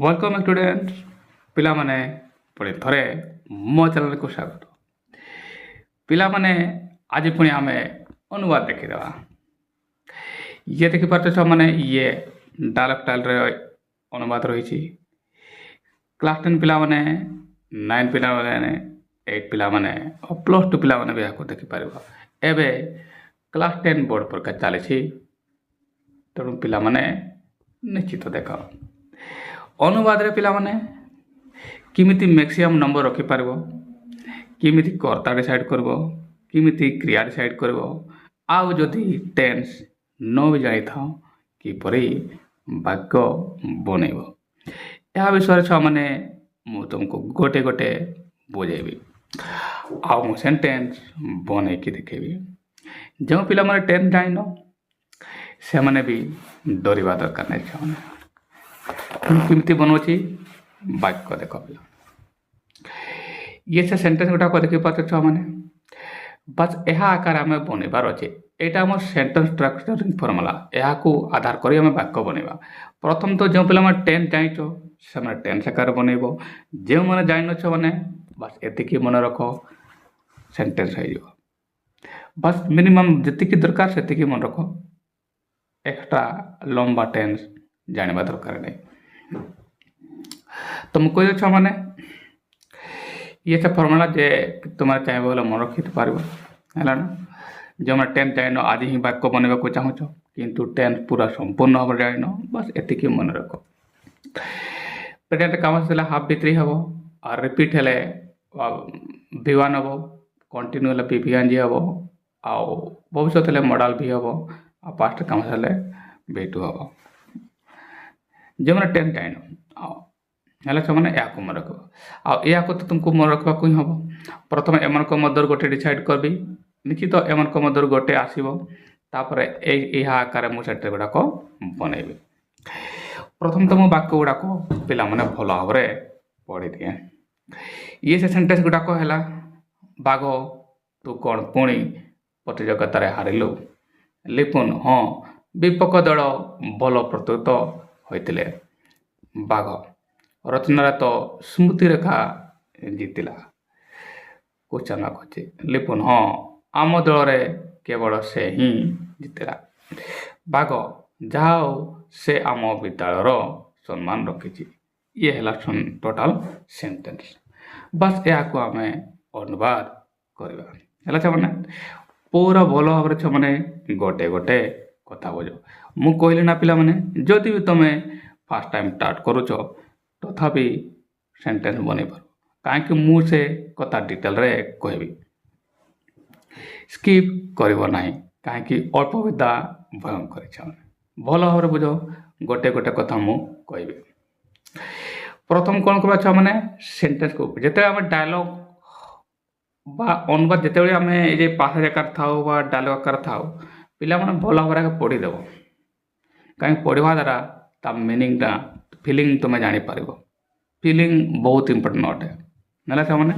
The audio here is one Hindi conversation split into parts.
वेलकम स्टूडेंट पिला माने पुणी थरे मो चैनल को स्वागत पिला माने आज पुणी आमे अनुवाद देखिदेवा ये देखि पारछ माने ये डायलॉग टाइल रे अनुवाद रही क्लास 10 पिला माने 9 पिला माने 8 पिला माने और प्लस 2 पिला माने भी आको देखि पारिबो एबे क्लास 10 बोर्ड पर का चली तेणु पिला माने निश्चित देख अनुवाद रे पिला माने किमिति मैक्सिमम नंबर रखि पारबो किमिति कर्ता डिसाइड करबो किमिति क्रिया डिसाइड करबो आउ जदि टेंस न भी जानि था कि परि वाक्य बनेबो या विषय छ माने मु तुमको गोटे गोटे बुझेबी आउ मु सेंटेंस बने कि देखेबी जो पिला माने टेंस जानिनो से माने भी डरिबा दरकार नै छ किमती बनोची वाक्य देख ये से सेंटेंस गुटा को देखि पाते छ माने बस एहा आकार हमें बनेबार अछि एटा हमर सेंटेंस स्ट्रक्चरिंग फार्मूला एहा को आधार करी हमें वाक्य बनेबा प्रथम तो जो पिला माने 10 जानिछो से माने 10 आकार बनेबो जे माने जानिनो छ माने बस एतिकी मन रखो सेंटेंस हो जिवो बस मिनिमम जतिकी दरकार सेतिकी मन रखो एक्स्ट्रा लंबा टेंस जानिबा दरकार नै तुम कोई छ माने ये सब फॉर्मूला जे तुम्हारे चाहे बोले मन रखि पारबो हैला ना जो मैं 10 जानिनो आज ही वाक्य बनेबा को चाहू छ किंतु 10 पूरा संपूर्ण हो जानिनो बस एतिकी मन रखो प्रेजेंट काम से हाफ भी3 हबो और रिपीट हेले v1 हबो कंटिन्यू हेले v1 जी हबो आ भविष्य हेले मॉडल भी हबो आ पास्ट काम से हेले v2 हबो जो मैंने 10 जानिनो हेला छ माने या को मन रखबो आ या को तो तुमको मन रखबा कोई हबो प्रथम एमन को मदर गोटे डिसाइड करबी निश्चित एमन को मदर गोटे आसीबो तापर एहा आकार मु सेट गुडा को बनेबी प्रथम तो मु वाक्य गुडा को पिला माने भलो भाबरे पढि दिए ये से सेंटेंस गुडा को हेला बागो तू कोन पुणी प्रतियोगिता रे हारिलु लिपुन हां विपक्ष दल भलो प्रस्तुत होइतिले बाघ रचना तो स्मृति रेखा जीतिला क्वेश्चन मार्क अछि लिपुन हाँ आम दल रे केवल से ही जीतिला बाघ जाओ से आम विद्यालयर सम्मान रखी ये है टोटाल सेंटेंस बस या को आम अनुवाद करवा माने पूरा भल भाव माने गोटे गोटे कथा बुझ मु कहली ना पिला माने जदि भी तुम फर्स्ट टाइम स्टार्ट करूछ तथापि सेंटेंस बने पार कहीं मु से कथा डिटेल रे कहबी स्किप करिवो नाही कहीं अल्प विद्या भयंकर इच्छा भल भाव बुझ गोटे गोटे कथा मु कहबी प्रथम कौन करबा माने सेंटेंस को जेते हम डायलॉग बा अनुवाद जेते हम जे पास आकार थाओ बा डायलॉग आकार थाओ पिला माने भल भाव पढ़ी देबो कहीं पढ़वा द्वारा ता मीनिंग ता फीलिंग तुम्हें जानी पारिबो फीलिंग बहुत इंपोर्टेंट अटे नला छ माने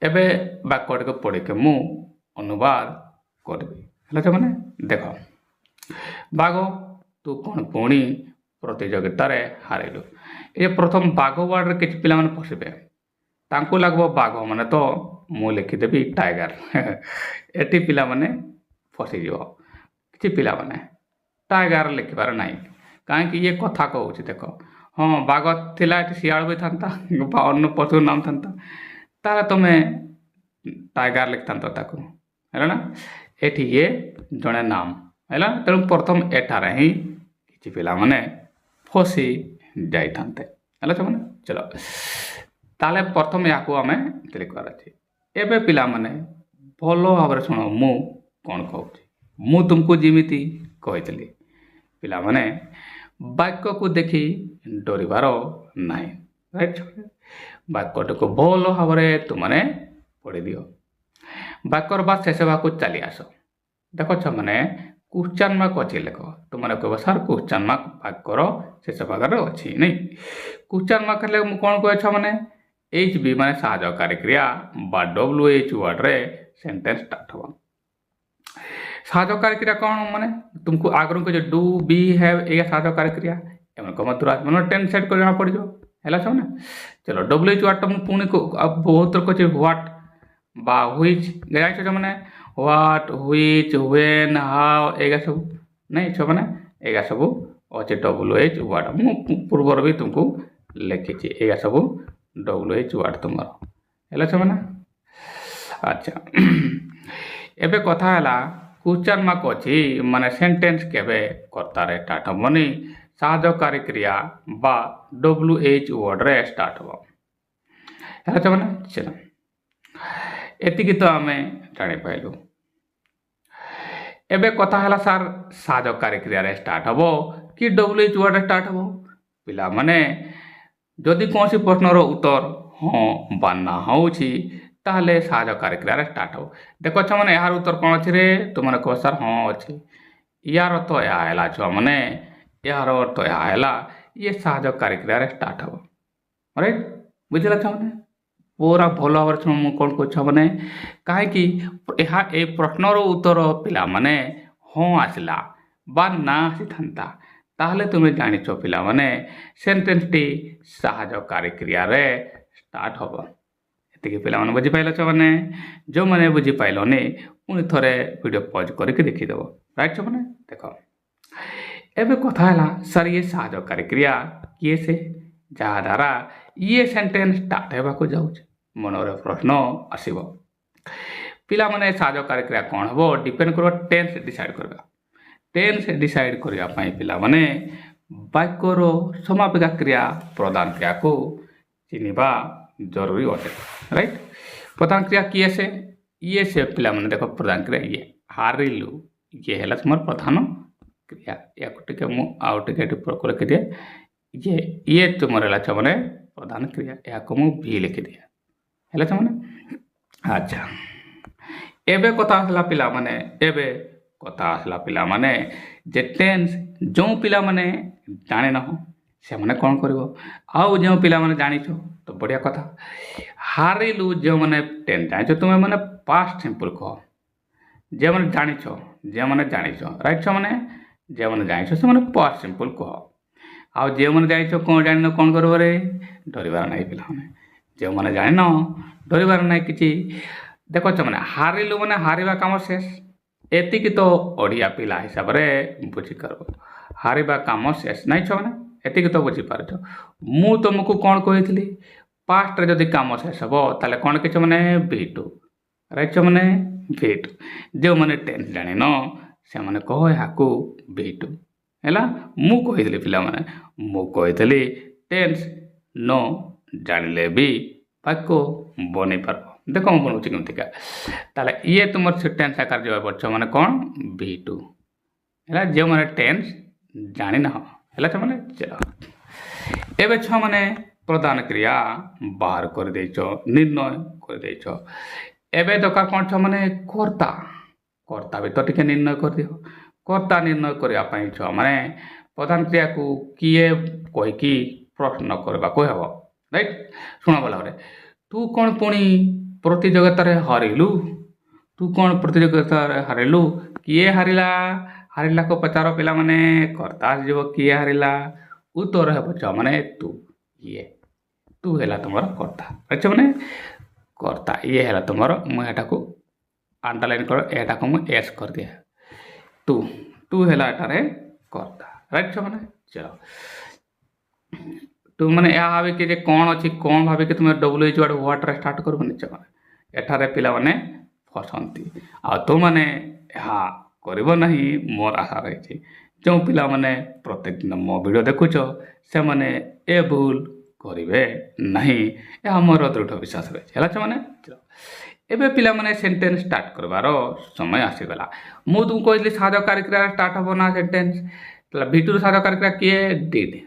एबे वाक्य को पढ़ी के मु अनुवाद करबी हला छ माने देखो बागो तू कोन पुणी प्रतियोगिता रे हारिलु ए प्रथम बागो वर्ड रे किछ पिला माने फसिबे तांको लागबो बागो माने तो मु लिखि देबी टाइगर एटी पिला माने फसि जिवो किछ पिला माने टाइगर लिखिबार नाही कहीं ये कथा कहूँ देख हाँ बाघ थिला शियाल भी था अन्न पशु नाम था तार तुम्हें टाइगर लिखता है ना एठी ये जड़े नाम है तेणु प्रथम एठार ही कि पिला माने फसी जाते माने चलो ताले प्रथम या आम लिखबार अच्छे एवं पिला माने भल भाव शुण मु कौन कहूँ मु तुमको जिमिति कही पिला माने वाक्य को देखी डरिबार नाई राइट वाक्य को भल भाव तुमने पढ़ी दियो वाक्यर बा शेष भाग चली आस देख छ माने क्वेश्चन मार्क अच्छी लेख तुमने कह सर क्वेश्चन मार्क वाक्यर शेष भाग अच्छी नहीं क्वेश्चन मार्क हेल्ले मुझे कौन कह माने एच बी माने साहाय्यकारी क्रिया बा WH वर्ड रे सेंटेंस स्टार्ट हो साहाय्यकारी क्रिया कौन माने तुमको आगरू को जो डू बी हैव ये साहाय्यकारी क्रिया ଏମାନଙ୍କ ମଧ୍ୟରୁ ମାନେ ଟେନ୍ ସେଟ୍ କରି ଜଣା ପଡ଼ିଯିବ ହେଲା ଛୁଆମାନେ। ଚଲ WH ୱାର୍ଡ଼ଟା ମୁଁ ପୁଣି ବହୁତ ଥର କହୁଛି ହ୍ୱାଟ୍ বা হুইচ ଜାଣିଛ ଛୁଆମାନେ ହ୍ୱାଟ୍ ହୁଇଚ୍ ହ୍ୱେନ୍ ହାଉ ଏଗା ସବୁ ନାଇଁ ଛୁଆମାନେ ଏଗା ସବୁ ଅଛି WH ୱାର୍ଡ଼। ମୁଁ ପୂର୍ବରୁ ବି ତୁମକୁ ଲେଖିଛି ଏଗା ସବୁ WH ୱାର୍ଡ଼ ତୁମର ହେଲା ଛୁଆମାନେ। ଆଚ୍ଛା ଏବେ କଥା ହେଲା କ୍ୱେଶ୍ଚନ୍ ମାର୍କ ଅଛି ମାନେ ସେଣ୍ଟେନ୍ସ କେବେ କର୍ତ୍ତାରେ ଷ୍ଟାର୍ଟ ହେବନି ସାହାଯ୍ୟକାରୀ କ୍ରିୟା বা WH ୱାର୍ଡ଼ରେ ଷ୍ଟାର୍ଟ ହେବ ହେଲା ଛୁଆମାନେ। ଚାଲ ଏତିକି ତ ଆମେ ଜାଣିପାରିଲୁ। ଏବେ କଥା ହେଲା ସାର୍ ସାହାଯ୍ୟକାରୀ କ୍ରିୟାରେ ଷ୍ଟାର୍ଟ ହେବ କି WH ୱାର୍ଡ଼ରେ ଷ୍ଟାର୍ଟ ହେବ। ପିଲାମାନେ ଯଦି କୌଣସି ପ୍ରଶ୍ନର ଉତ୍ତର ହଁ ବା ନା ହେଉଛି ତାହେଲେ ସାହାଯ୍ୟକାରୀ କ୍ରିୟାରେ ଷ୍ଟାର୍ଟ ହେବ। ଦେଖ ଛୁଆମାନେ ଏହାର ଉତ୍ତର କ'ଣ ଅଛି ରେ ତୁମମାନେ କହ ସାର୍ ହଁ ଅଛି। ୟାର ଅର୍ଥ ଏହା ହେଲା ଛୁଆମାନେ ଏହାର ଅର୍ଥ ଏହା ହେଲା ଇଏ ସାହାଯ୍ୟକାରୀ କ୍ରିୟାରେ ଷ୍ଟାର୍ଟ ହେବ ରାଇଟ୍ ବୁଝିଲା ଛୁଆମାନେ। ପୁରା ଭଲ ଭାବରେ ମୁଁ କ'ଣ କହୁଛି ଛୁଆମାନେ କାହିଁକି ଏହା ଏ ପ୍ରଶ୍ନର ଉତ୍ତର ପିଲାମାନେ ହଁ ଆସିଲା ବା ନା ଆସିଥାନ୍ତା ତାହେଲେ ତୁମେ ଜାଣିଛ ପିଲାମାନେ ସେଣ୍ଟେନ୍ସଟି ସାହାଯ୍ୟକାରୀ କ୍ରିୟାରେ ଷ୍ଟାର୍ଟ ହେବ। ଏତିକି ପିଲାମାନେ ବୁଝିପାରିଲ ଛୁଆମାନେ। ଯେଉଁମାନେ ବୁଝିପାରିଲନି ପୁଣି ଥରେ ଭିଡ଼ିଓ ପଜ୍ କରିକି ଦେଖିଦେବ ରାଇଟ୍ ଛୁଆମାନେ। ଦେଖ ଏବେ କଥା ହେଲା ସାର୍ ଇଏ ସାହାଯ୍ୟକାରୀ କ୍ରିୟା କିଏ ସେ ଯାହାଦ୍ୱାରା ଇଏ ସେଣ୍ଟେନ୍ସ ଷ୍ଟାର୍ଟ ହେବାକୁ ଯାଉଛି ମନରେ ପ୍ରଶ୍ନ ଆସିବ। ପିଲାମାନେ ସାହାଯ୍ୟକାରୀ କ୍ରିୟା କ'ଣ ହେବ ଡିପେଣ୍ଡ କରିବ ଟେନ୍ସ ଡିସାଇଡ଼୍ କରିବା। ଟେନ୍ସ ଡିସାଇଡ଼୍ କରିବା ପାଇଁ ପିଲାମାନେ ବାକ୍ୟର ସମାପିକା କ୍ରିୟା ପ୍ରଧାନ କ୍ରିୟାକୁ ଚିହ୍ନିବା ଜରୁରୀ ଅଟେ ରାଇଟ୍। ପ୍ରଧାନ କ୍ରିୟା କିଏ ସେ ଇଏ ସେ ପିଲାମାନେ ଦେଖ ପ୍ରଧାନ କ୍ରିୟା ଇଏ ହାରିଲୁ ଇଏ ହେଲା ତୁମର ପ୍ରଧାନ କ୍ରିୟା। ୟାକୁ ଟିକେ ମୁଁ ଆଉ ଟିକେ ଲେଖିଦିଏ ଇଏ ତୁମର ହେଲା ଛୁଆମାନେ ପ୍ରଧାନ କ୍ରିୟା ଏହାକୁ ମୁଁ ଭି ଲେଖିଦିଏ ହେଲା ଛୁଆମାନେ। ଆଚ୍ଛା ଏବେ କଥା ଆସିଲା ପିଲାମାନେ ଯେ ଟେନ୍ସ ଯେଉଁ ପିଲାମାନେ ଜାଣିନାହଁ ସେମାନେ କ'ଣ କରିବ ଆଉ ଯେଉଁ ପିଲାମାନେ ଜାଣିଛ ତ ବଢ଼ିଆ କଥା। ହାରିଲୁ ଯେଉଁମାନେ ଟେନ୍ସ ଜାଣିଛ ତୁମେ ମାନେ ପାଷ୍ଟ ସିମ୍ପଲ୍ କହ। ଯେଉଁମାନେ ଜାଣିଛ ରାଇଟ୍ ଛୁଆମାନେ ଯେଉଁମାନେ ଜାଣିଛ ସେମାନେ ପାଷ୍ଟ ସିମ୍ପଲ୍ କହ। ଆଉ ଯେଉଁମାନେ ଜାଣିଛ କ'ଣ ଜାଣିନ କ'ଣ କରିବ ରେ ଡରିବାର ନାହିଁ ପିଲାମାନେ। ଯେଉଁମାନେ ଜାଣିନ ଡରିବାର ନାହିଁ କିଛି। ଦେଖ ଛୁଆମାନେ ହାରିଲୁ ମାନେ ହାରିବା କାମ ଶେଷ ଏତିକି ତ ଓଡ଼ିଆ ପିଲା ହିସାବରେ ବୁଝିପାରିବ। ହାରିବା କାମ ଶେଷ ନାହିଁ ଛୁଆମାନେ ଏତିକି ତ ବୁଝିପାରୁଛ। ମୁଁ ତୁମକୁ କ'ଣ କହିଥିଲି ପାଷ୍ଟରେ ଯଦି କାମ ଶେଷ ହେବ ତାହେଲେ କ'ଣ କିଛି ମାନେ V2 ରାଇଟ୍ ଛୁଆମାନେ V2। ଯେଉଁମାନେ ଟେନ୍ସ ଜାଣିନ ସେମାନେ କହ ଏହାକୁ V2 ହେଲା। ମୁଁ କହିଥିଲି ପିଲାମାନେ ଟେନ୍ସ ନ ଜାଣିଲେ ବି ବାକ୍ୟ ବନେଇ ପାରିବ। ଦେଖ ମୁଁ ବନଉଛି କେମିତିକା ତାହେଲେ ଇଏ ତୁମର ସେ ଟେନ୍ସ ଆକାର ଯିବାକୁ ପଡ଼ୁଛ ମାନେ କ'ଣ V2 ହେଲା। ଯେଉଁମାନେ ଟେନ୍ସ ଜାଣିନାହଁ ହେଲା ଛୁଆମାନେ। ଚାଲ ଏବେ ଛୁଆମାନେ ପ୍ରଧାନ କ୍ରିୟା ବାହାର କରିଦେଇଛ ନିର୍ଣ୍ଣୟ କରିଦେଇଛ। ଏବେ ଦରକାର କ'ଣ ଛୁଆମାନେ କର୍ତ୍ତା ବି ତ ଟିକେ ନିର୍ଣ୍ଣୟ କରିଦିଅ। କର୍ତ୍ତା ନିର୍ଣ୍ଣୟ କରିବା ପାଇଁ ଛୁଆମାନେ ପ୍ରଧାନ କ୍ରିୟାକୁ କିଏ କହିକି ପ୍ରଶ୍ନ କରିବାକୁ ହେବ ରାଇଟ୍। ଶୁଣ ଭଲ ଭାବରେ ତୁ କ'ଣ ପୁଣି ପ୍ରତିଯୋଗିତାରେ ହାରିଲୁ କିଏ ହାରିଲାକୁ ପଚାର ପିଲାମାନେ କର୍ତ୍ତା ଆସିଯିବ କିଏ ହାରିଲା ଉତ୍ତର ହେବ ଛୁଆମାନେ ତୁ ହେଲା ତୁମର କର୍ତ୍ତା ରାଇଟ୍ ଛୁଆମାନେ। କର୍ତ୍ତା ଇଏ ହେଲା ତୁମର ମୁଁ ଏଟାକୁ ଆଣ୍ଡରଲାଇନ୍ କର ଏଟାକୁ ମୁଁ ଏସ୍ କରିଦିଏ ତୁ ହେଲା ଏଠାରେ କର୍ତ୍ତା ରାଇଟ୍ ଛୁଆମାନେ। ଚଲ ତୁମମାନେ ଏହା ଭାବିକି ଯେ କ'ଣ ଅଛି କ'ଣ ଭାବିକି ତୁମେ WH ୱାର୍ଡ଼ରେ ଷ୍ଟାର୍ଟ କରିବନି ଛୁଆମାନେ ଏଠାରେ ପିଲାମାନେ ଫସନ୍ତି ଆଉ ତୁମମାନେ ଏହା କରିବ ନାହିଁ ମୋର ଆଶା ରହିଛି। ଯେଉଁ ପିଲାମାନେ ପ୍ରତ୍ୟେକ ଦିନ ମୋ ଭିଡ଼ିଓ ଦେଖୁଛ ସେମାନେ ଏ ଭୁଲ କରିବେ ନାହିଁ ଏହା ମୋର ଦୃଢ଼ ବିଶ୍ୱାସ ରହିଛି ହେଲା ଛୁଆମାନେ। ଏବେ ପିଲାମାନେ ସେଣ୍ଟେନ୍ସ ଷ୍ଟାର୍ଟ କରିବାର ସମୟ ଆସିଗଲା। ମୁଁ ତୁମକୁ କହିଥିଲି ସାହାଯ୍ୟକାରୀ କ୍ରିୟା ଷ୍ଟାର୍ଟ ହେବ ନା ସେଣ୍ଟେନ୍ସ ତାହେଲେ V2ର ସାହାଯ୍ୟକାରୀ କ୍ରିୟା କିଏ ଡିଡ୍।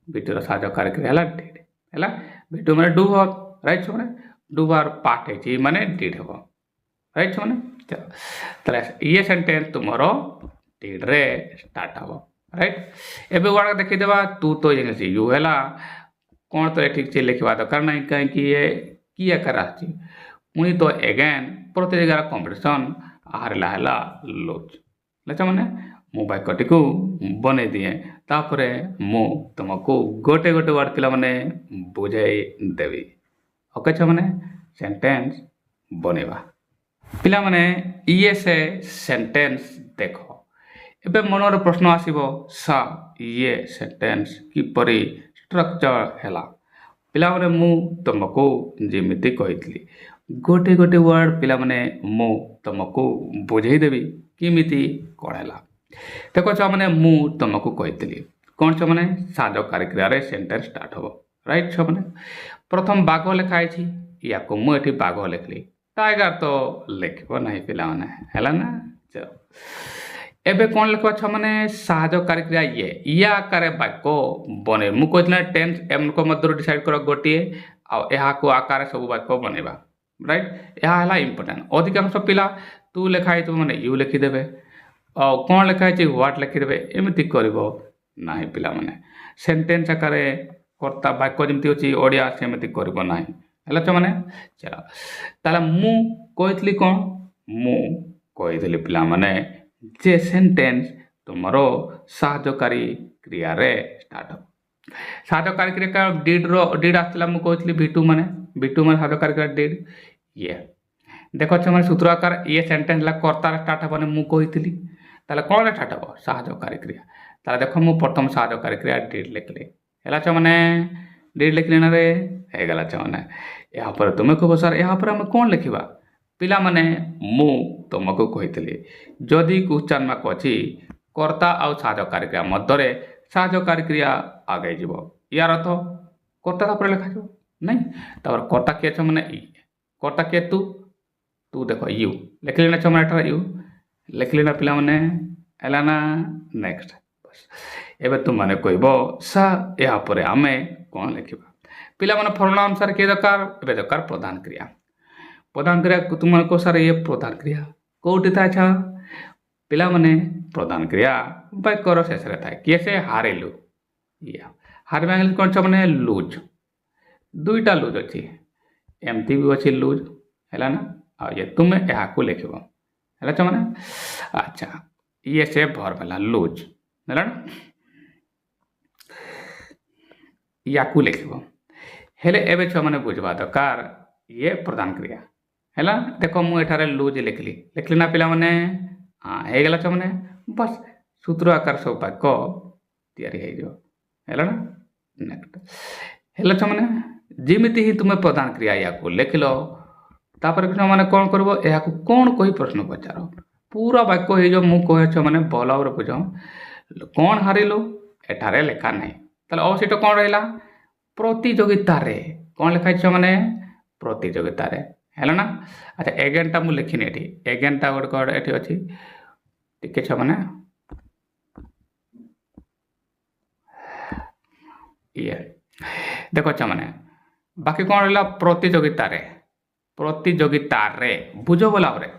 V2ର ସାହାଯ୍ୟକାରୀ କ୍ରିୟା ହେଲା ଡିଡ୍ ହେଲା। V2 ମାନେ ଡୁ ହବ୍ ରାଇଟ୍ ଛୁଆମାନେ। ଡୁ ବାର ପାର୍ଟ ହେଇଛି ମାନେ ଡିଡ୍ ହେବ ରାଇଟ୍ ଛୁଆମାନେ। ତାହେଲେ ଇଏ ସେଣ୍ଟେନ୍ସ ତୁମର ଡିଡ୍ରେ ଷ୍ଟାର୍ଟ ହେବ ରାଇଟ୍। ଏବେ ୱାର୍ଡ଼ ଦେଖିଦେବା ତୁ ତ ଜାଣିଛି ୟୁ ହେଲା କ'ଣ ତ ଏଠି କିଛି ଲେଖିବା ଦରକାର ନାହିଁ କାହିଁକି କି ଆକାର ଆସିଛି ପୁଣି ତ ଏଗେନ୍ ପ୍ରତିଯୋଗିତାର କମ୍ପିଟିସନ୍ ହାରିଲା ହେଲା ଲୁଜ୍ ହେଲା ଛୁଆମାନେ। ମୁଁ ବାକ୍ୟଟିକୁ ବନେଇ ଦିଏ तापरे मु तुमको गोटे गोटे वर्ड पिला माने बुझाई देवी ओके छ माने सेंटेंस बनेवा पिला माने ये से सेंटेंस देखो एबे मनर प्रश्न आसीबो सा ये सेंटेंस किपरि स्ट्रक्चर हैला पिला माने मु तुमको जेमिति कहितली गोटे गोटे वर्ड पिला माने मु तुमको बुझाई देवी किमिति कोळेला देखो छ माने मु तुमको कहितली कोन छ माने साधकारी क्रिया रे सेंटेंस स्टार्ट हो राइट छ माने प्रथम बाघ लिखाई छी या को मु एठी बाघ लिखली टाइगर तो लिखबो नहीं पिला माने हैला ना चलो एबे कोन लिखबो छ माने साधकारी क्रिया ये या आकार वाक्य बने मु कहतला टेंस एम को मध्य डिसाइड करो गोटी आ एहा को आकार सब वाक्य बनेबा राइट एहा हला इंपोर्टेंट अधिकांश पिला तू लिखाई तो माने यू लिखि देबे आ कोन लिखाई छी व्हाट लिखि देबे एमिति करबो नाही पिला माने सेंटेंस आकार कर्ता वाक्य जेमति होची ओडिया सेमिति करबो नाही हला छ माने चलो ताला मु कहतली कोन मु कहतली पिला माने जे सेंटेंस तुमरो साहाय्यकारी क्रिया रे स्टार्ट हो साहाय्यकारी क्रिया का डिड आतला मु कहतली v2 माने साहाय्यकारी क्रिया डिड ये देखो छ माने सूत्र आकार ये सेंटेंस ला कर्ता स्टार्ट हो मु कहतली ताला कोन स्टार्ट हो साहाय्यकारी क्रिया ताला देखो मु प्रथम साहाय्यकारी क्रिया डिड लिखली हला छ माने डिड लिखले ना रे हे गला छ माने यहाँ पर तुम कहबो सर यहाँ पर हम कोन लिखिबा पिला माने मु तुमको कहितली जदि क्वेश्चन मार्क अछि कर्ता आ साहाय्यकारी क्रिया मध्य साहाय्यकारी क्रिया आगे जीवो यार अर्थ कर्ता पर लिखा जो नहीं तापर कर्ता के छ माने कर्ता के तू देखो यू लिखले ना छ माने यू लिखले ना पिला माने एला ना नेक्स्ट बस एबे तुम माने कहबो सा यहाँ पर आमे कोन लिखिबा पिला माने फॉर्मूला अनुसार के दरकार एबे दरकार प्रधान क्रिया तुमको सर ये प्रधान क्रिया कोठी था छ पिला माने प्रधान क्रिया वाक्यर शेष रे थाए केसे हारेलु या हार माने कोन छ माने लूज दुईटा लूज अछि एमती भी अछि लूज हैला ना आ ये तुम एहा को लिखबो हैला छ माने अच्छा ये से भर वाला लूज हैला ना या को लिखबो हेले एबे छ माने बुझबा दरकार ये प्रधान क्रिया हैला देखो मु एठारे लूज लिखली ना पिला माने हां हे गेला छ माने बस सूत्र आकार सब वाक्य तैयारी हे जो हैला ना नेक्स्ट हैला छ माने जेमिति ही तुमे प्रधान क्रिया या को लिखलो तापर कि माने कोन करबो एहा को कोन कोई प्रश्न पचारो पूरा वाक्य हे जो मु कहे छ माने बोला और बुझो कोन हारिलो एठारे लेखा नहीं तले अवश्य कोन रहला प्रतियोगिता रे कोन लिखाइ छ माने प्रतियोगिता रे हैला ना अच्छा एगेनटा मु लिखिने एठी एगेनटा गोड एठी अछि टिके छ माने ये देखो छ माने बाकी कोन रहला प्रतियोगिता रे बुझो बोला रे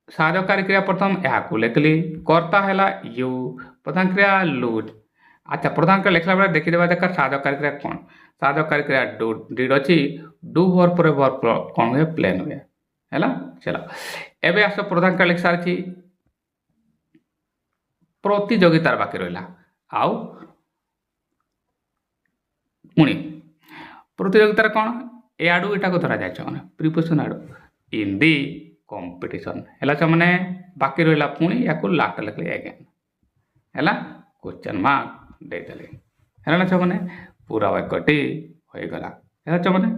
साहाय्यकारी क्रिया प्रथम एहा को लिखली कर्ता हैला यू प्रधान क्रिया लूज अच्छा प्रधान क्रिया लिखला बेले देखि देबा देखा साहाय्यकारी क्रिया कोन साहाय्यकारी क्रिया डिड अछि डू वर्ब पर वर्ब कोन हुए प्लेन हुए हैला चलो एबे आसो प्रधान क्रिया लिख सारछि प्रतियोगितार बाकी रहला आउ पुणी प्रतियोगितार कोन ए आडू एटा को धरा जाय छ माने प्रीपोजिशन आडू इन दी कंपटीशन हैला छ माने बाकी रहला पुणी या को लास्ट लिखले अगेन हैला क्वेश्चन मार्क दे देले हैला छ माने पूरा वाक्यटी होय गला हैला छ माने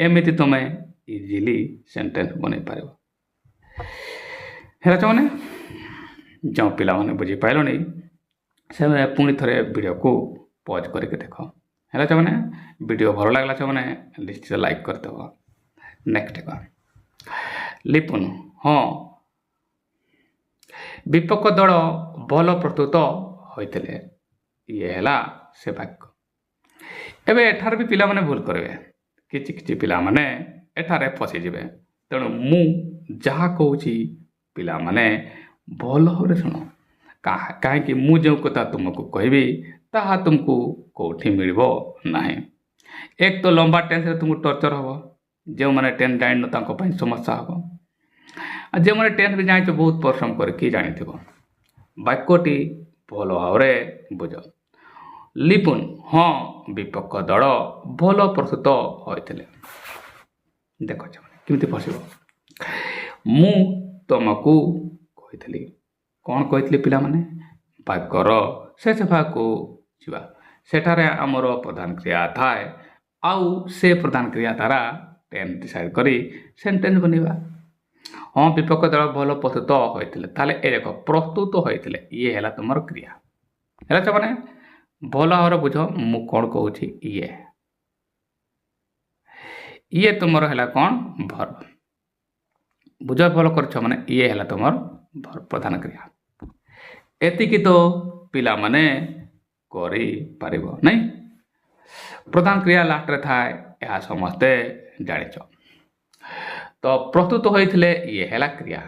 एमिति तमे इजीली सेंटेंस बनै पारबो हैला छ माने जो पिला माने बुझी पाइलो नै से पुणी थरे वीडियो को पॉज करके देखो हैला छ माने वीडियो भलो लागला छ माने निश्चित लाइक कर देबो नेक्स्ट का लिपुन हाँ विपक्ष दल भल प्रस्तुत होइतले ये हैला से वाक्य एबे एठार भी पिला माने भूल करबे किछि किछि पिला माने एठारे फसी जिवे तेणु मु जहा कहूची पिला माने भल होरे सुनो काहे कि मु जो कथा तुमको कहबी ताहा तुमको कोठी मिलबो नाही एक तो लंबा टेंस रे तुमको टॉर्चर हो जो माने टेंस जाइन न ताको पई समस्या हो आ जे माने टेंस भी जानि तो बहुत परिश्रम कर की जानि थिबो वाक्यटी ଭଲ ଭାବରେ ବୁଝ। ଲିପୁନ୍ ହଁ ବିପକ୍ଷ ଦଳ ଭଲ ପ୍ରସ୍ତୁତ ହୋଇଥିଲେ। ଦେଖ କେମିତି ପଶିବ। ମୁଁ ତମକୁ କହିଥିଲି। କ'ଣ କହିଥିଲି ପିଲାମାନେ? ବାକ୍ୟର ଶେଷ ଭାଗକୁ ଯିବା। ସେଠାରେ ଆମର ପ୍ରଧାନ କ୍ରିୟା ଥାଏ। ଆଉ ସେ ପ୍ରଧାନ କ୍ରିୟା ଦ୍ୱାରା ଟେନ୍ସ ଡିସାଇଡ଼୍ କରି ସେଣ୍ଟେନ୍ସ ବନେଇବା। ହଁ ବିପକ୍ଷ ଦଳ ଭଲ ପ୍ରସ୍ତୁତ ହୋଇଥିଲେ। ତାହେଲେ ଏ ଦେଖ ପ୍ରସ୍ତୁତ ହୋଇଥିଲେ ଇଏ ହେଲା ତୁମର କ୍ରିୟା। ହେଲା ସେମାନେ ଭଲ ଭାବରେ ବୁଝ ମୁଁ କ'ଣ କହୁଛି। ଇଏ ତୁମର ହେଲା କ'ଣ? ଭର୍ବ। ବୁଝ ଭଲ କରିଛ ମାନେ ଇଏ ହେଲା ତୁମର ପ୍ରଧାନ କ୍ରିୟା। ଏତିକି ତ ପିଲାମାନେ କରିପାରିବ ନାହିଁ। ପ୍ରଧାନ କ୍ରିୟା ଲାଷ୍ଟରେ ଥାଏ ଏହା ସମସ୍ତେ ଜାଣିଛ। ତ ପ୍ରସ୍ତୁତ ହୋଇଥିଲେ ଇଏ ହେଲା କ୍ରିୟା।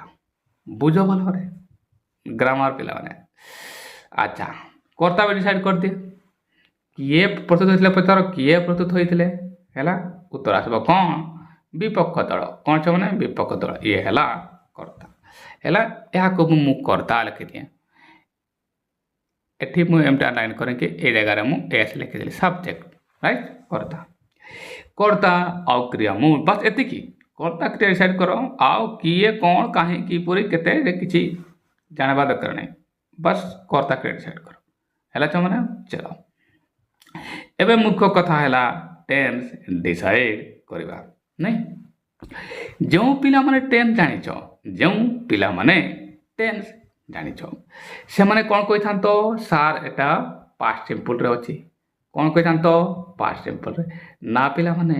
ବୁଝ ଭଲ ଭାବରେ ଗ୍ରାମାର ପିଲାମାନେ। ଆଚ୍ଛା କର୍ତ୍ତା ବି ଡିସାଇଡ଼୍ କରିଦିଏ। କିଏ ପ୍ରସ୍ତୁତ ହୋଇଥିଲେ ପଚାର କିଏ ପ୍ରସ୍ତୁତ ହୋଇଥିଲେ ହେଲା ଉତ୍ତର ଆସିବ କ'ଣ? ବିପକ୍ଷ ଦଳ। କ'ଣ ଅଛି ମାନେ ବିପକ୍ଷ ଦଳ ଇଏ ହେଲା କର୍ତ୍ତା। ହେଲା ଏହାକୁ ମୁଁ କର୍ତ୍ତା ଲେଖିଦିଏ। ଏଠି ମୁଁ ଏମିତି ଆଣ୍ଡରଲାଇନ୍ କରିକି ଏଇ ଜାଗାରେ ମୁଁ ଏସ୍ ଲେଖିଦେଲି ସବଜେକ୍ଟ ରାଇଟ୍ କର୍ତ୍ତା। କର୍ତ୍ତା ଆଉ କ୍ରିୟା ମୁଁ ବାସ୍ ଏତିକି। କର୍ତ୍ତା କ୍ରିୟା ଡିସାଇଡ଼୍ କର ଆଉ କିଏ କ'ଣ କାହିଁ କିପରି କେତେ କିଛି ଜାଣିବା ଦରକାର ନାହିଁ। ବାସ୍ କର୍ତ୍ତା କ୍ରିୟା ଡିସାଇଡ଼୍ କର। ହେଲା ଛୁଆମାନେ ଚାଲ ଏବେ ମୁଖ୍ୟ କଥା ହେଲା ଟେନ୍ସ ଡିସାଇଡ଼୍ କରିବା ନାଇଁ। ଯେଉଁ ପିଲାମାନେ ଟେନ୍ସ ଜାଣିଛ ସେମାନେ କ'ଣ କହିଥାନ୍ତ? ସାର୍ ଏଟା ପାଷ୍ଟ ସିମ୍ପଲ୍ରେ ଅଛି। କ'ଣ କହିଥାନ୍ତ? ପାଷ୍ଟ ସିମ୍ପଲ୍ରେ। ନା ପିଲାମାନେ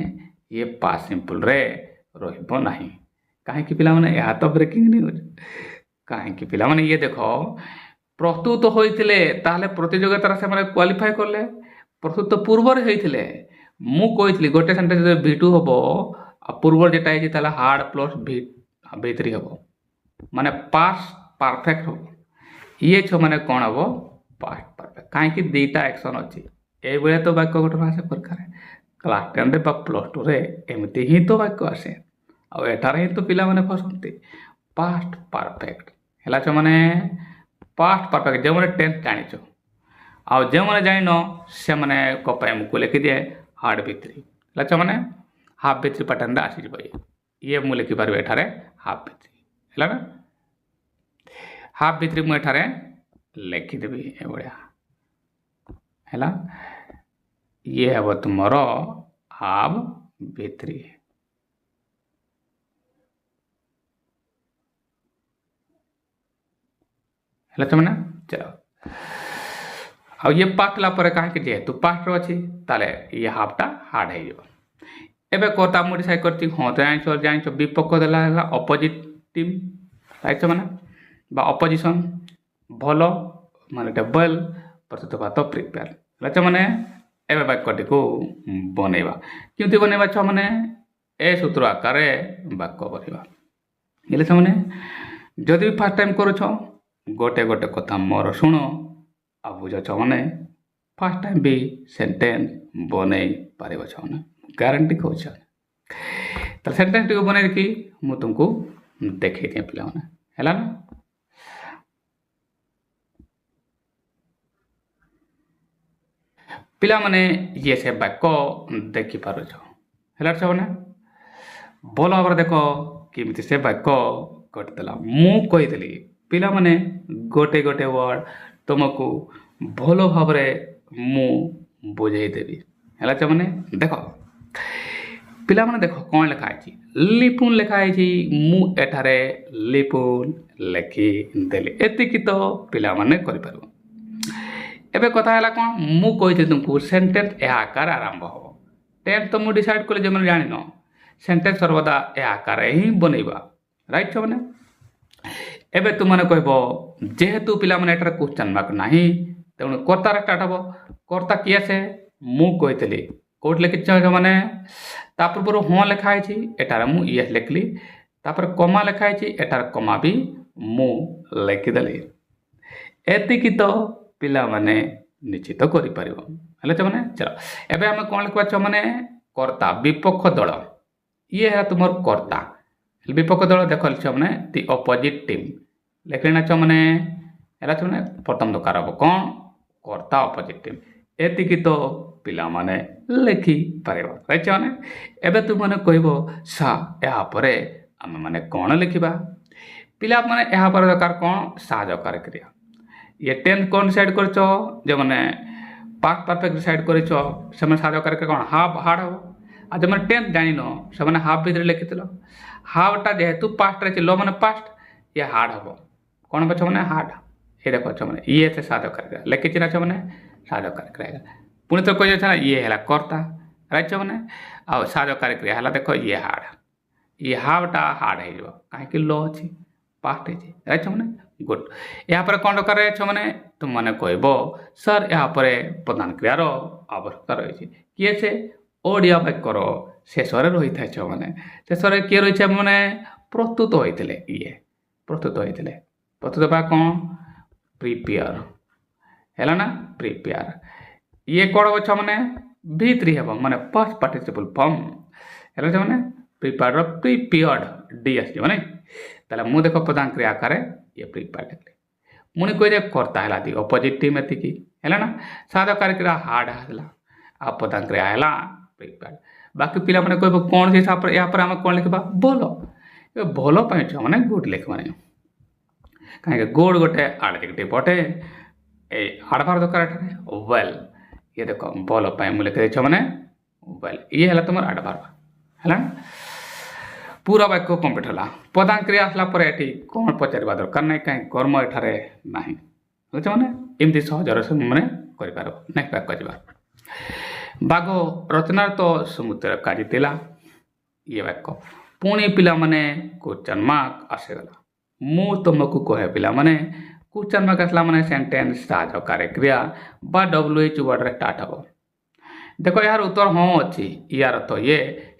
ଇଏ ପାଷ୍ଟ ସିମ୍ପଲ୍ରେ ରହିବ ନାହିଁ। କାହିଁକି ପିଲାମାନେ? ଏହା ତ ବ୍ରେକିଂ ନ୍ୟୁଜ୍। କାହିଁକି ପିଲାମାନେ ଇଏ ଦେଖ ପ୍ରସ୍ତୁତ ହୋଇଥିଲେ ତାହେଲେ ପ୍ରତିଯୋଗିତାରେ ସେମାନେ କ୍ୱାଲିଫାଏ କଲେ। ପ୍ରସ୍ତୁତ ପୂର୍ବରେ ହେଇଥିଲେ। ମୁଁ କହିଥିଲି ଗୋଟେ ସେଣ୍ଟେନ୍ସ V2 ହେବ ଆଉ ପୂର୍ବରୁ ଯେଟା ହେଇଛି ତାହେଲେ ହାର୍ଡ଼ ପ୍ଲସ୍ V3 ହେବ ମାନେ ପାଷ୍ଟ ପରଫେକ୍ଟ ହେବ। ଇଏ ଛୁଆମାନେ କ'ଣ ହେବ? Past perfect. କାହିଁକି ଦୁଇଟା ଆକ୍ସନ୍ ଅଛି। ଏଇଭଳିଆ ତ ବାକ୍ୟ ଗଠନ ଆସେ ପରୀକ୍ଷାରେ। କ୍ଲାସ୍ 10ରେ ବା +2ରେ ଏମିତି ହିଁ ତ ବାକ୍ୟ ଆସେ। ଆଉ ଏଠାରେ ହିଁ ତ ପିଲାମାନେ ଫସନ୍ତି। ପାଷ୍ଟ ପରଫେକ୍ଟ ହେଲା ଛୁଆମାନେ ପାଷ୍ଟ ପରଫେକ୍ଟ। ଯେଉଁମାନେ ଟେନ୍ସ ଜାଣିଛ ଆଉ ଯେଉଁମାନେ ଜାଣିନ ସେମାନେ ପାଇଁ ମୁଁ ଲେଖିଦିଏ ହାର୍ଡ଼ V3 ହେଲା ଛୁଆମାନେ ହାଫ୍ V3 ପାଟର୍ନରେ ଆସିଯିବ। ଇଏ ମୁଁ ଲେଖିପାରିବି ଏଠାରେ ହାଫ୍ V3 ହେଲା ନା। ହାଫ୍ V3 ମୁଁ ଏଠାରେ ଲେଖିଦେବି ଏଭଳିଆ ହେଲା। ଇଏ ହେବ ତୁମର ହାଫ୍ V3 ହେଲା ଛୁଆମାନେ ଚାଲ। ଆଉ ଇଏ ପାଷ୍ଟ ହେଲା ପରେ କାହିଁକି ଯେହେତୁ ପାଷ୍ଟରେ ଅଛି ତାହେଲେ ଇଏ ହାଫ୍ଟା ହାର୍ଡ଼ ହେଇଯିବ। ଏବେ କର୍ତ୍ତା ମୁଁ ଡିସାଇଡ଼୍ କରିଛି। ହଁ ତ ଜାଣିଛ ବିପକ୍ଷ ଦେଲା ହେଲା ଅପୋଜିଟ୍ ଟିମ୍ ରାଇଟ୍ ମାନେ ବା ଅପୋଜିସନ୍। ଭଲ ମାନେ ଡବଲ୍ ପ୍ରସ୍ତୁତ ଭାତ ପ୍ରିପେୟାର ହେଲା ଛୁଆମାନେ। ଏବେ ବାକ୍ୟଟିକୁ ବନେଇବା। କେମିତି ବନେଇବା ଛୁଆମାନେ? ଏ ସୂତ୍ର ଆକାରରେ ବାକ୍ୟ ବନେଇବା। ହେଲେ ଛୁଆମାନେ ଯଦି ବି ଫାର୍ଷ୍ଟ ଟାଇମ୍ କରୁଛ ଗୋଟେ ଗୋଟେ କଥା ମୋର ଶୁଣ ଆଉ ବୁଝ ଛୁଆମାନେ ଫାର୍ଷ୍ଟ ଟାଇମ୍ ବି ସେଣ୍ଟେନ୍ସ ବନେଇ ପାରିବ ଛୁଆମାନେ ଗ୍ୟାରେଣ୍ଟି କହୁଛ। ତାହେଲେ ସେଣ୍ଟେନ୍ସଟିକୁ ବନେଇକି ମୁଁ ତୁମକୁ ଦେଖେଇ ଦିଏ ପିଲାମାନେ ହେଲା ନା। ପିଲାମାନେ ଇଏ ସେ ବାକ୍ୟ ଦେଖିପାରୁଛ ହେଲା ଛୁଆମାନେ। ଭଲ ଭାବରେ ଦେଖ କେମିତି ସେ ବାକ୍ୟ ଘଟିଥିଲା। ମୁଁ କହିଥିଲି ପିଲାମାନେ ଗୋଟେ ଗୋଟେ ୱାର୍ଡ଼ ତୁମକୁ ଭଲ ଭାବରେ ମୁଁ ବୁଝେଇଦେବି ହେଲା ଛୁଆମାନେ। ଦେଖ ପିଲାମାନେ ଦେଖ କ'ଣ ଲେଖା ହେଇଛି? ଲିପୁନ୍ ଲେଖା ହେଇଛି। ମୁଁ ଏଠାରେ ଲିପୁନ୍ ଲେଖିଦେଲି। ଏତିକି ତ ପିଲାମାନେ କରିପାରିବ। ଏବେ କଥା ହେଲା କ'ଣ? ମୁଁ କହିଥିଲି ତୁମକୁ ସେଣ୍ଟେନ୍ସ ଏହା ଆକାର ଆରମ୍ଭ ହେବ। ଟେନ୍ସ ତ ମୁଁ ଡିସାଇଡ଼୍ କଲି ଯେଉଁମାନେ ଜାଣିନ ସେଣ୍ଟେନ୍ସ ସର୍ବଦା ଏହା ଆକାରରେ ହିଁ ବନେଇବା ରାଇଟ୍ ଛୁଆମାନେ। ଏବେ ତୁମମାନେ କହିବ ଯେହେତୁ ପିଲାମାନେ ଏଠାରେ କ୍ୱେଶ୍ଚନ୍ ମାର୍କ ନାହିଁ ତେଣୁ କର୍ତ୍ତାରେ ଷ୍ଟାର୍ଟ ହେବ। କର୍ତ୍ତା କିଏ ଆସେ? ମୁଁ କହିଥିଲି କେଉଁଠି ଲେଖିଛ ମାନେ ତା ପୂର୍ବରୁ ହଁ ଲେଖା ହେଇଛି ଏଠାରେ ମୁଁ ଇଏସ୍ ଲେଖିଲି। ତାପରେ କମା ଲେଖା ହେଇଛି ଏଠାରେ କମା ବି ମୁଁ ଲେଖିଦେଲି। ଏତିକି ତ ପିଲାମାନେ ନିଶ୍ଚିତ କରିପାରିବ ହେଲେ ଛୁଆମାନେ ଚାଲ ଏବେ ଆମେ କ'ଣ ଲେଖିବା ଛୁଆମାନେ? କର୍ତ୍ତା ବିପକ୍ଷ ଦଳ ଇଏ ହେଲା ତୁମର କର୍ତ୍ତା। ବିପକ୍ଷ ଦଳ ଦେଖ ଛୁଆମାନେ ଦି ଅପୋଜିଟ୍ ଟିମ୍ ଲେଖିଲେ ନା ଛୁଆମାନେ। ହେଲା ମାନେ ପ୍ରଥମ ଦରକାର ହେବ କ'ଣ କର୍ତ୍ତା ଅପୋଜିଟିଭ୍ ଏତିକି ତ ପିଲାମାନେ ଲେଖିପାରିବ ରାଇଟ୍ ମାନେ ଏବେ ତୁମମାନେ କହିବ ଏହା ପରେ ଆମେମାନେ କ'ଣ ଲେଖିବା ପିଲାମାନେ ଏହା ପରେ ଦରକାର କ'ଣ ସାହାଯ୍ୟକାରୀ କ୍ରିୟା ये 10 କ'ଣ ଡିସାଇଡ଼୍ କରିଛ ଯେଉଁମାନେ ପାଷ୍ଟ ପରଫେକ୍ଟ ଡିସାଇଡ଼୍ କରିଛ ସେମାନେ ସାହାଯ୍ୟକାରୀ କ୍ରିୟା କ'ଣ ହାର୍ଡ଼ ହେବ ଆଉ ଯେଉଁମାନେ 10 ଜାଣିନ ସେମାନେ ହାଫ୍ ଭିତରେ ଲେଖିଥିଲ ହାଫ୍ଟା ଯେହେତୁ ପାଷ୍ଟରେ ଲ ମାନେ ପାଷ୍ଟ ଇଏ ହାର୍ଡ଼ ହେବ କ'ଣ ପଛ ମାନେ ହାର୍ଡ଼ ये देखो छुआ ये से साधक लिखी ना छुआ साधक पुणी तो कह ये है कर्ता राइट छुआ आ साधक क्रिया है देख ये हार्ड ये हाफटा हार्ड हो कहीं लो अच्छी पास्ट है राइट छुआ गुड यापर कौन दरकार छुआ तुम मैंने कह सर यापर प्रधान क्रियार आवश्यकता रही किए से ओडिया वाक्यर शेष रही था छुआ शेष किए रही है मैंने प्रस्तुत होते ये प्रस्तुत होते प्रस्तुत कौन प्रिपेयर है ना प्रिपेयर ये कौन हम छुआ भीतरी हम माने फर्स्ट पार्टिसिपल फॉर्म है मैंने प्रिपेयर प्रिपेयर्ड डी आसो ना ताला मु देख प्रधान क्रिया आकार ये प्रिपेयर लिखली मुझे कह कर्ता है दी अपोजिटिव एतिकी है ना साधक क्रिया हार्ड है आ प्रधान क्रिया है प्रिपेयर बाकी पिला मैंने कह कौन से हिसाब से यहाँ आम कौन लिखा भल भल छुआ मैंने गुड लिखा कहीं गुड गोटे एडजेक्टिव पटे आडभार दरकार वेल ये देख भल मुझे लिखी छुआ मैंने वेल ये है तुम आडभार है पूरा वाक्य कम्प्लीट है प्रधान क्रिया आसला ये कौन पचार दरकार ना कहीं कर्म एठारे ना बुझे मैंने एमती सहजर से मैंने कर नेक्स्ट वाक्य जा बाघ रचनार तो समुद्र काजिला ये वाक्य पुणी पिला माने क्वेश्चन मार्क आसीगला मु तुमको कहे पिला माने क्वेश्चन मार्क आसला माने सेंटेंस साहाय्यकारी क्रिया बा WH वर्ड रे स्टार्ट हो देखो यार उत्तर हाँ अच्छी यार तो ये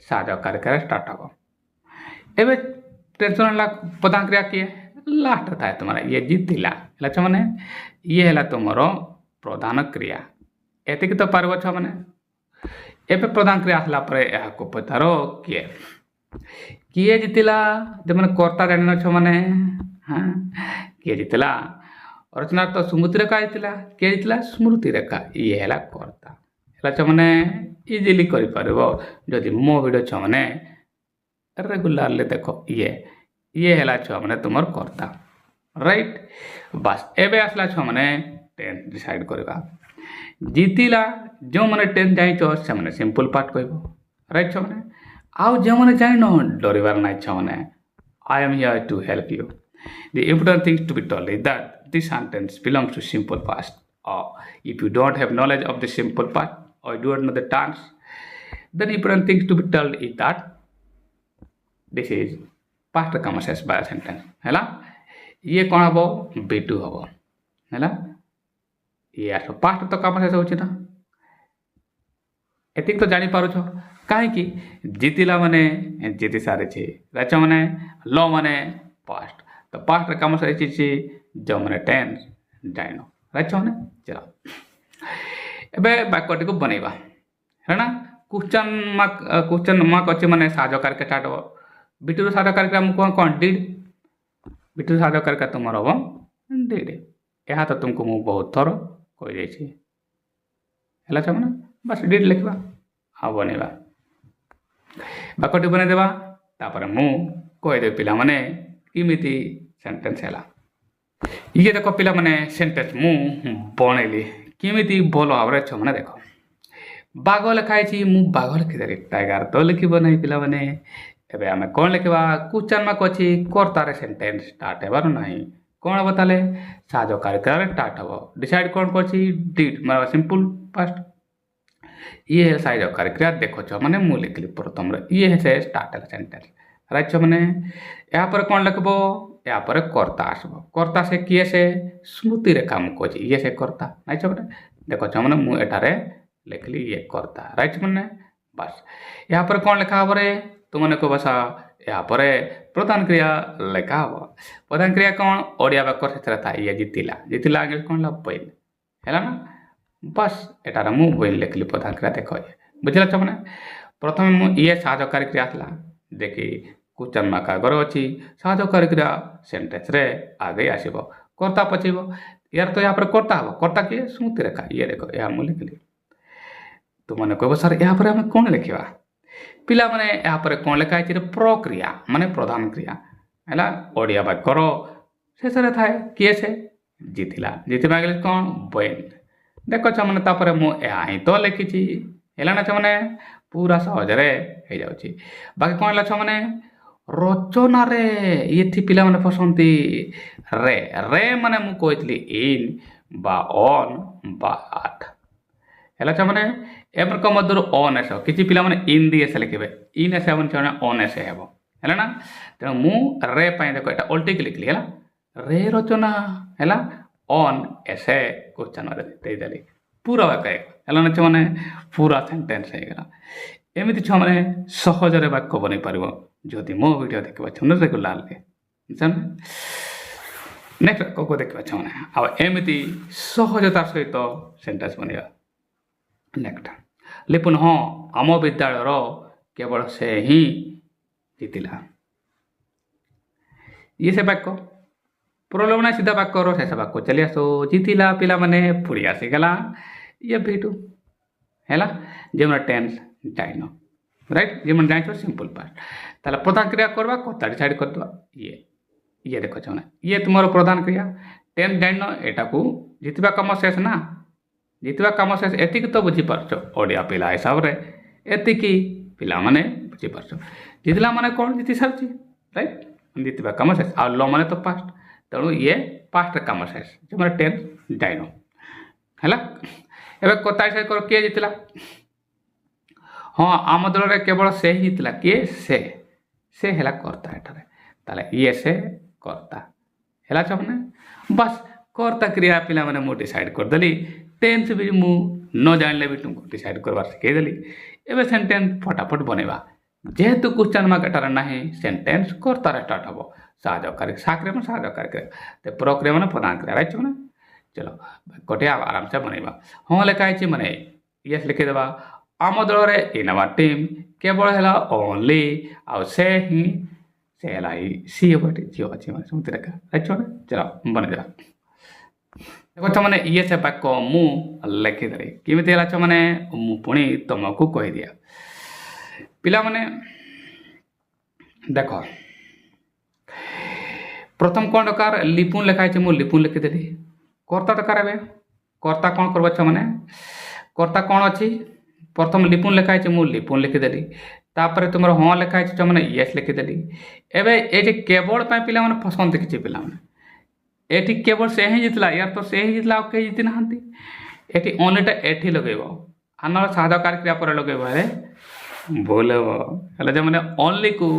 साहाय्यकारी क्रिया स्टार्ट हो एबे टेंशन प्रधान क्रिया किए लास्ट था तुम्हारा ये जीतिला है मैंने ये है तुम प्रधान क्रिया एतिक तो पार्ब छ मैंने एबे प्रधान क्रिया आसला को पचार किए किए जीतिला जो मैंने कर्ता जान छ मैंने हाँ किए जीतिला रचना तो स्मृति रेखा जीतिला किए जीतिला स्मृति रेखा ये है कर्ता है मैंने इजिली कर जदि मो वीडियो छ मैंने रेगुलारली देखो ये है छुआ मैंने तुम कर्ता राइट बस एबे आसला छुआ मैंने 10 डिसाइड करवा जीतिला जो मैंने 10 जाइछ से मैंने सिंपल पार्ट कहब राइट छुआ मैंने आउ जो मैंने जाइन डरबार ना छुआ मैंने I am here to help you the important things to be told is that this sentence belongs to simple past or if you don't have knowledge of the simple part or you don't know the tense then important things to be told is that this is past continuous by sentence है ये कौन हम B2 हम है ये आस पास्ट तो continuous होची ना एतिक तो जानी पारुछ कहीं जीतिला माने जीति सारे छे राचा माने लो माने पास्ट तो पास्ट continuous है जो माने टेंस जाइनो राइट मैंने चलो एबे वाक्यटी को बनैबा है ना क्वेश्चन मार्क अच्छे मैंने साहाय्यकारी के स्टार्ट हो बिटू साहाय्यकारी का कौन कौन डिड बिटू साहाय्यकारी का तुम हम डिड यह तो तुमको मु बहुत थर कह मैंने बस डिड लिखा हाँ बनैबा वाक्यटी बनईदेवा तापर मु कहीदेवी पिला माने किमिति सेंटेंस है ये देख पिला माने सेंटेंस मु बनैली किमिति भल भाव में छुआ देख बाघ लिखाई मु बाघ लिखिदेली टाइगर तो लिखब ना पिला माने एबे आमे कौन लिखा क्वेश्चन मार्क अच्छी कर्तार सेंटेंस स्टार्ट हेबार ना कौन हम ताले साहाय्यकारी क्रिया स्टार्ट हम डिसाइड कौन कर डिड मार सिंपल पास्ट ये है साहाय्यकारी क्रिया देख मैंने मु लिखली प्रथम ये है स्टार्ट है सेंटेंस राइट मैंने यहाँ पर कौन लिखब यहाँ पर कर्ता आसब कर्ता से किए से स्मृति रेखा मुझे कहे ये से कर्ता नाइच मैंने देख मैंने मुझे लिखली ये कर्ता राइट मैंने बस यहाँ पर कौन लिखा हे तुमने कह बस यहाँ पर प्रधान क्रिया लिखा हम प्रधान क्रिया कौन ओडिया वाक्य से था ये जीतिला जीतिला आगे कौन ला बन है ना बस एटार मु बन लिखली प्रधान क्रिया देख बुझल मैंने प्रथम ये साहाय्यकारी क्रिया आसला देखी क्वेश्चन मार्क आगर अच्छी साहाय्यकारी क्रिया सेंटेंस रे आगे आसब कर्ता पचीब यार तो यहाँ पर कर्ता हम कर्ता किए स्मृति रेखा ये देख यह मुझे लिखिली तो मैंने कह सर यहाँ आम कौन लिखा पिला माने यहाँ कौन लिखाई प्रक्रिया माने प्रधान क्रिया है ओडिया वाक्यर शेष थाए किए से जीतिला जीतवा गले कौन बैन देख मैंने तापर मुझे ही तो लिखी है ना मैंने पूरा सहजरे हो जाऊँगी बाकी कौन है मैंने रचन ये पिला माने फसंती रे रे माने मु कहती इन बा ऑन बा आठ है मैंने एमरक मध्य अन एस किसी पिला माने इन दी एस लिखे इन एस हे अन एस हे है ना तेणु मु रे देख यहाँ ओल्टिक लिखली है रे रचना है अन एस क्वेश्चन देदेली पूरा वाक्य है ना मैंने पूरा सेन्टेन्स होगा एमती छुआ मैंने सहजरे वाक्य बन पार जदि मो वीडियो देखा छुन रेगुलारली नेक्स्ट को देखा छुने आमती सहजतार सहित सेन्टेन्स बनवा नेक्स्ट लिपुन हाँ आम विद्यालय केवल से ही जीतिला ये से वाक्य प्रलोभना सीधा वाक्य शेष वाक्य चली आसो जीतिला पिला माने पुरी आसीगला ये भीटू है जो टेन्स जाइन राइट जो जान सिंपल पास्ट ताला प्रधान क्रिया करवा कर्ता डिसाइड करदे ये देख चाहे ये तुम प्रधान क्रिया टेन्स जाइन एटा को जीतवा कम शेष ना जीतवा कम शेष एति तो बुझीपार ओडिया पिला हिसाब से एति पिला माने बुझीपार जीतला माने कौन जीति सारी राइट जीतवा कम शेष आ ल माने तो पास्ट तेणु ये पास्ट कम शेष जो मैंने टेन्स जाइन है एवं कथा डिसाइड कर किए जीतला हाँ आम दल केवल से ही जीतला किए से है कर्ता एठारे ताले ये से कर्ता है मैंने बस कर्ता क्रिया पिला मैंने मु डिसाइड करदेली टेन्स भी मु न जानले भी तुमको डिसाइड करवार शिखेदेली एवं सेन्टेन्स फटाफट बनवा जेहेतु क्वेश्चन मार्क एटार ना सेन्टेन्स कर्तार स्टार्ट हम साहकारी साक्रिय में साहकारी तो प्रक्रिया मैंने प्रधान क्रिया राइट मैंने चलो गोटे आराम से बनवा हाँ लिखाई मैंने यस लिखिदेवा आम दल इन आवर टीम केवल है ओनली आउ से ही सी हम झील अच्छी मैंने समझते रखा राइट मैंने चलो बनवा देखो मैंने ये से वाक्य मु लिखिदेली केमी है मैंने मु पुणी तुमको कही दिया पिला माने देख प्रथम कौन दरकार लिपुन लिखाई मु लिपुन लिखिदेली कर्ता दरकार ए कर्ता कौन करवा मैंने कर्ता कौन अच्छी प्रथम लिपुन लिखाई मु लिपुन लिखिदेली तापर तुम हाँ लिखाई जो मैंने यस लिखिदेली एवं ये केवल पिला माने फसंत किसी पिला माने एटी केवल से ही जीतला यार तो से ही जीतला कहीं जीति ना ये ओनलीटा एटी लगेब आना साधकार क्रिया पर लगेब है भूल है जो मैंने ओनली को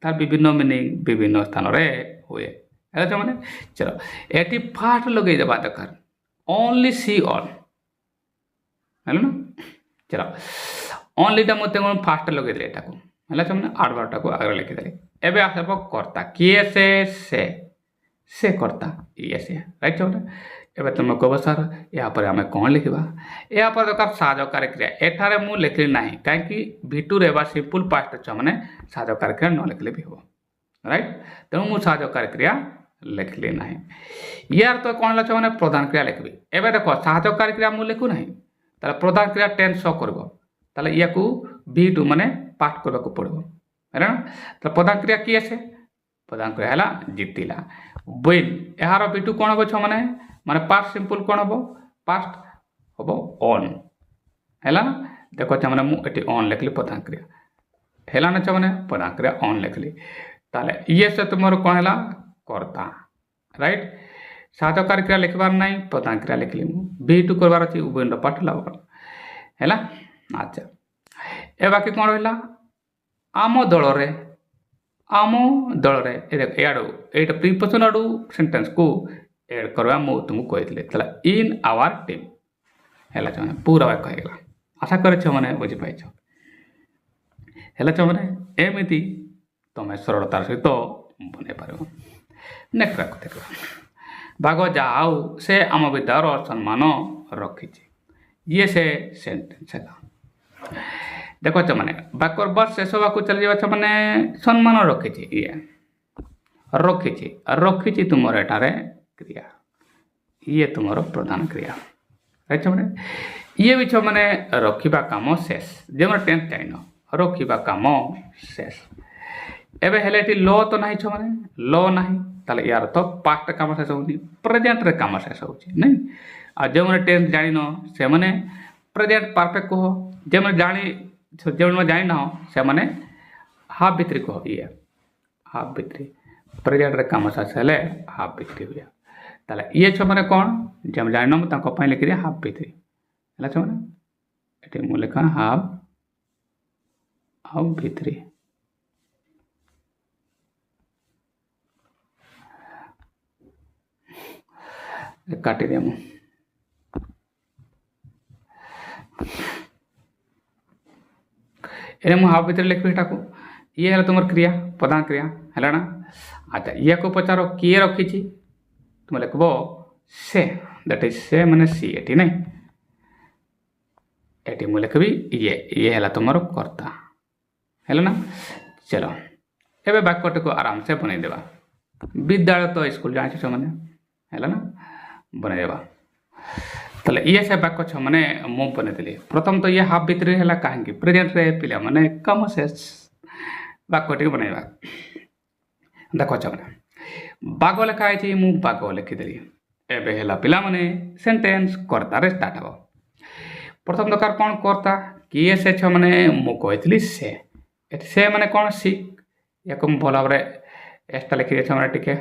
तार विभिन्न मिनिंग विभिन्न स्थान हुए है जो मैंने चलो एटी फास्ट लगे देवा दरकार ओनली सी ऑन है ना चलो ओनलीटा मत फास्ट लगे यहाँ को है जो मैंने आडवर्टा को आगे लिखिदेली एवं आसब कर्ता किए से कर्ता ये से राइट जो एवं तुम कह सर या आम कौन लिखा या दरकार साहकारी क्रिया एठारे मु लिखली ना कहीं भिटुरे सिंपल पास्ट अच्छे मैंने साहकारी क्रिया न लिखले भी हम राइट तेणु मु साहकारी क्रिया लिखली ना यार तो कौन अच्छे मैंने प्रधान क्रिया लिखी एवं देख साहकारी क्रिया मु लिखू ना प्रधान क्रिया टेन्स शो कर या भिटु मैंने पाठ करने को पड़ो है ना तो प्रधान क्रिया किए से प्रधान क्रिया है जीतिला विन यार भिटु कौन हम छो मैंने माने पास्ट सिंपल कौन हम पास्ट हम ऑन है देख मैंने मुझे ऑन लिखली प्रधान क्रिया है ना मैंने प्रधान क्रिया ऑन लिखली ताले ये से तुम कौन है कर्ता राइट साधकारी क्रिया लिखबार ना प्रधान क्रिया लिखली भिटु करवार अच्छी विन पाठ है अच्छा ए बाकी कौन रहा आम दल एड प्रिपोजिशन आड़ू सेंटेंस को एड करवा मु तुमको कही इन आवर टीम है पूरा वाक्य होगा आशा कर मैंने बुझीपाइछ है मैंने एमती तुम सरलतार सहित बन पार नेक्स्ट वाक्य देख भाग जाओ से आम विद्यालय सम्मान रखी ये से सेंटेंस है देख मैंने वाक्य बस शेष वाक चली जा मैंने सम्मान रखी ये रखी तुम एठारे क्रिया ये तुमर प्रधान क्रिया राइट छो मैंने ये भी छो मैंने रखिबा काम शेष जे मोर टेंथ जाइन रखिबा काम शेष एबे हेले एटी लो तो नाही छो मैंने लो नाही ताले यार तो पास्ट काम शेष होनी प्रेजेंट रे काम शेष होची नहीं आ जे मोर टेंथ जाइन से माने प्रेजेंट परफेक्ट कहो जे मोर जानी जे मोर जाइन न से माने हाफ भित्री कहो ये हाफ भित्री प्रेजेंट रे काम शेष हेले हाफ भित्री हुआ ताले ये छो माने कोन जे हम जाइन न ताको पय लिखि दे हाफ भित्री ହେଲା ଛୁଆ ମାନେ ଏଠି ମୁଁ ଲେଖା ହାଫ୍ ଆଉ ଭିତରେ କାଟିଦିଏ ମୁଁ ଏରେ ମୁଁ ହାଫ୍ ଭିତରେ ଲେଖିବି ଏଟାକୁ ଇଏ ହେଲା ତୁମର କ୍ରିୟା ପ୍ରଧାନ କ୍ରିୟା ହେଲା ନା ଆଚ୍ଛା ଇୟାକୁ ପଚାର କିଏ ରଖିଛି ତୁମେ ଲେଖିବ ସେ ଦ୍ୟାଟ୍ ଇଜ୍ ସେ ମାନେ ସି ଏଠି ନାଇଁ एटी मुझे लिखी ये है तुम कर्ता है ना चलो एवं वाक्यटी को आराम से बनई देवा विद्यालय तो स्कूल जाने छो मैंने है ना बनई देवा ताले ये से वाक्य छो मैंने मु बनईली प्रथम तो ये हाफ भितर है कहीं प्रेजेंट रे पिला माने कम शेष वाक्यटी बनईवा देख छो मैंने बाग लिखाई मु बाग लिखिदेली एवं है पिला माने सेंटेंस कर्ता रे स्टार्ट हो प्रथम दरकार कौन करता किए से छ माने मु कहली से माने कौन सी या भल भाव एसटा लिखी दे माने टिके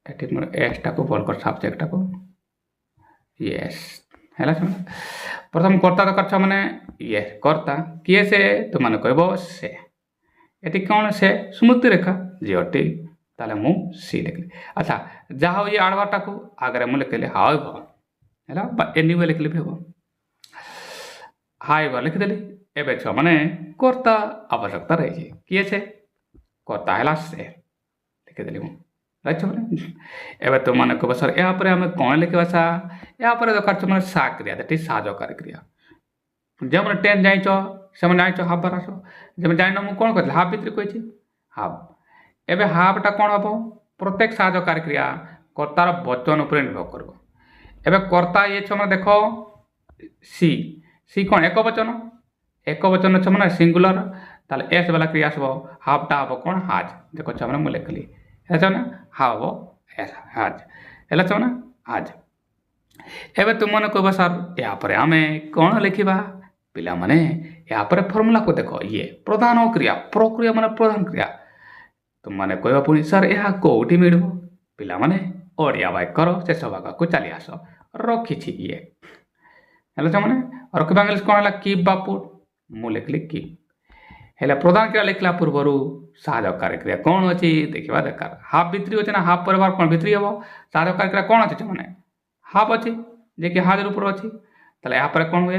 एटी एसटा को भल कर सब्जेक्ट को यस है प्रथम कर्ता दरकार छ माने ये कर्ता किए से तो माने कहबो से एटी कौन से स्मृति रेखा जी अटी ताले मु सी लिखली अच्छा जहाँ ये आड़वाटा को आगे मुझे लिखली हाउ है एनी वे लिखली भी हम हाई वा लिखिदेली एवं छ माने कर्ता आवश्यकता रही किए से कर्ता है से लिखिदेली मु राइट मैंने एवं तुम मैंने कह सर यहाँ आम कौन लिखा सा यहाँ दरकार छ मैंने सा क्रिया दैट इज साजकारी क्रिया जो मैंने टेन जाइच से जाइच हाफ बार आस जब जाइन मुझे कौन कहती हाफ भितर कही हाफ एवं हाफटा कौन हम प्रत्येक साजकारी क्रिया कर्तार वचन उपर निर्भर कर एवं कर्ता ये छ देख सी कौन एक वचन छ मैंने सिंगुलर ताले एस वाला क्रिया आसब हाफटा हम कौन हाज देख छ मैंने मुझे लिखली है ना हाव एस हाज है छ ना हाज एवं तुम मैंने कह सर यापर आम कौन लिखा पिला माने यापर फर्मुला को देख ये प्रधान क्रिया प्रक्रिया माने प्रधान क्रिया तुम मैंने कह पुणी सर यह कौटी मिल पिला माने ओडिया वाक्यर शेष भाग को चली आस रखी ये है मैंने रखा इंग्लीश कौन है कीप बा पुट मु लिखली कीप है प्रधान क्रिया लिखला पूर्वर साहकारी क्रिया कौन अच्छी देखा दरकार हाफ भित्री अच्छे ना हाफ पर कौन भित्री हम साहकारी क्रिया कौन अच्छे मैंने हाफ अच्छी जे कि हाज ऊपर अच्छी ताले यहाँ पर कौन हुए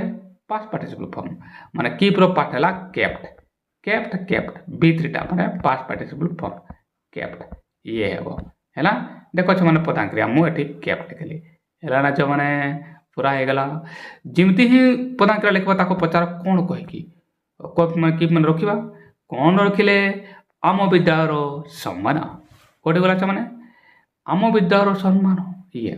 पास्ट पार्टिसिपल फॉर्म माने कीप रो पार्ट है केप्ट केप्ट केप्ट भित्रीटा माने पास्ट पार्टिसिपल फॉर्म केप्ट ये है ना देखो मैंने प्रधान क्रिया मुझे केप्ट लिखली है ना जो मैंने पूरा हो गला जमती ही प्रधान क्रिया लिखा पचार कौन कहीकि कि मैंने रखा कौन रखिले आम विद्यालयर सम्मान कौटी गला मैंने आम विद्यालयर सम्मान ये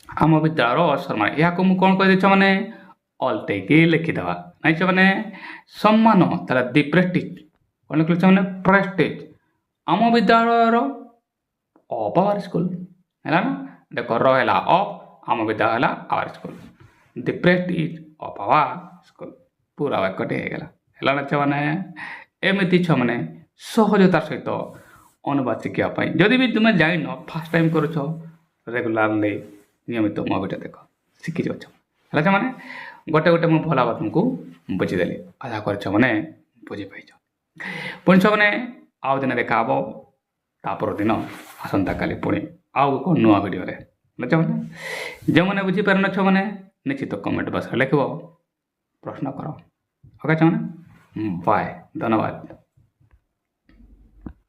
आम विद्यालयर सम्मान या कौन कह मैंने अल्टेक लिखिदेवा नहीं मैंने सम्मान ताला दि प्रेस्टिज कौन लिखे मैंने प्रेस्टिज आम विद्यालयर ऑफ आवर स्कूल है ना देख रहा ऑफ आम विद्यालय our school the prestige of our school पूरा वाक्यटे है ना मैंने एमती छ मैंने सहजतार सहित अनुवाद शिखापी जदि भी तुम्हें जाइन फास्ट टाइम कर रेगुलारली नियमित मुभिटा देख शिखी जाए मैंने गोटे गोटे मुझे भला बात तुमको बुझीदेली आशा कर मैंने बुझीपाई पुणी छ मैंने आउ दिन देखा तापर दिन आसंता काली पुणी आउ कौन नुआ वीडियो मैंने जो मैंने बुझीपार न मैंने निश्चित कमेंट बक्स लिख प्रश्न कर ओके मैंने बाय धन्यवाद।